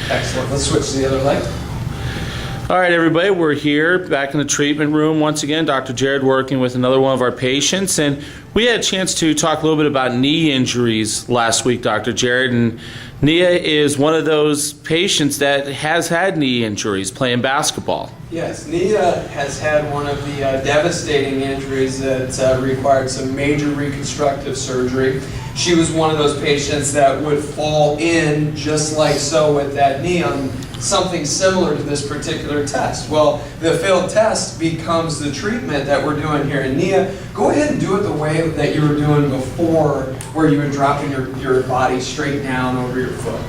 Excellent. Let's switch to the other leg. All right, everybody, we're here back in the treatment room once again. Dr. Jared working with another one of our patients, and we had a chance to talk a little bit about knee injuries last week, Dr. Jared, and Nia is one of those patients that has had knee injuries playing basketball. Yes, Nia has had one of the devastating injuries that required some major reconstructive surgery. She was one of those patients that would fall in just like so with that knee on something similar to this particular test. Well, the failed test becomes the treatment that we're doing here. And Nia, go ahead and do it the way that you were doing before, where you were dropping your body straight down over your foot.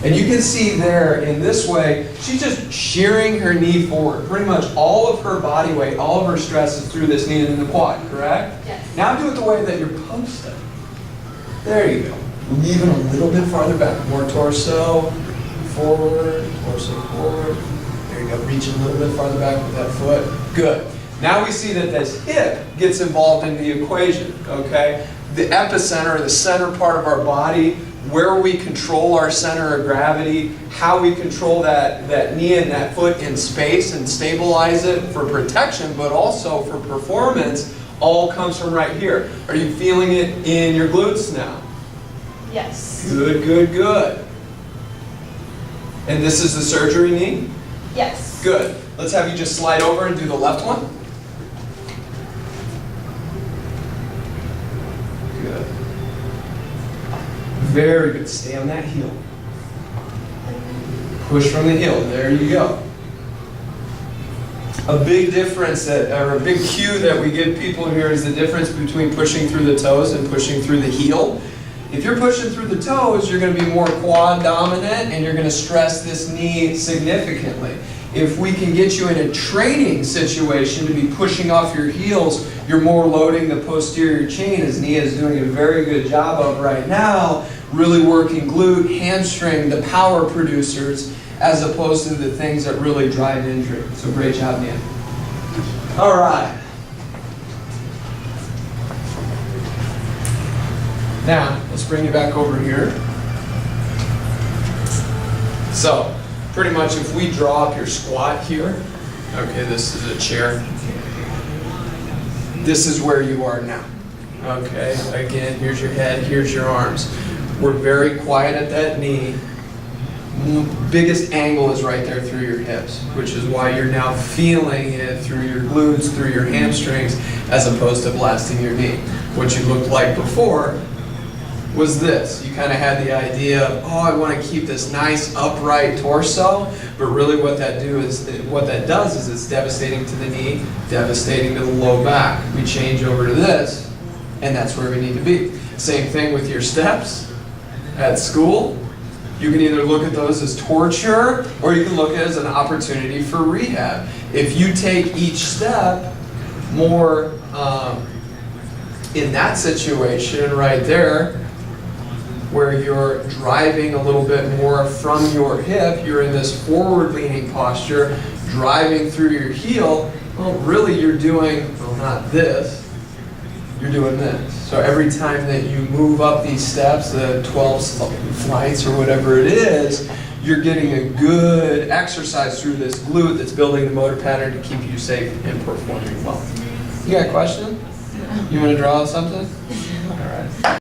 And you can see there, in this way, she's just shearing her knee forward. Pretty much all of her body weight, all of her stress is through this knee and the quad, correct? Yes. Now do it the way that you're posted. There you go. Even a little bit farther back. More torso forward, torso forward. There you go. Reaching a little bit farther back with that foot. Good. Now we see that this hip gets involved in the equation, okay? The epicenter, the center part of our body, where we control our center of gravity, how we control that knee and that foot in space and stabilize it for protection, but also for performance, all comes from right here. Are you feeling it in your glutes now? Yes. Good, good, good. And this is the surgery knee? Yes. Good. Let's have you just slide over and do the left one. Good. Very good. Stay on that heel. Push from the heel. There you go. A big difference or a big cue that we give people here is the difference between pushing through the toes and pushing through the heel. If you're pushing through the toes, you're going to be more quad dominant and you're going to stress this knee significantly. If we can get you in a training situation to be pushing off your heels, you're more loading the posterior chain, as Nia is doing a very good job of right now, really working glute, hamstring, the power producers, as opposed to the things that really drive injury. So great job, Nia. All right. Now, let's bring you back over here. So, pretty much if we draw up your squat here, okay, this is a chair. This is where you are now. Okay, again, here's your head, here's your arms. We're very quiet at that knee. Biggest angle is right there through your hips, which is why you're now feeling it through your glutes, through your hamstrings, as opposed to blasting your knee. What you looked like before was this. You kind of had the idea of, oh, I want to keep this nice upright torso, but really what that does is it's devastating to the knee, devastating to the low back. We change over to this, and that's where we need to be. Same thing with your steps at school. You can either look at those as torture, or you can look at it as an opportunity for rehab. If you take each step more in that situation right there, where you're driving a little bit more from your hip, you're in this forward-leaning posture, driving through your heel, well, really you're doing, well, not this, you're doing this. So every time that you move up these steps, the 12 flights or whatever it is, you're getting a good exercise through this glute that's building the motor pattern to keep you safe and performing well. You got a question? You want to draw something? All right.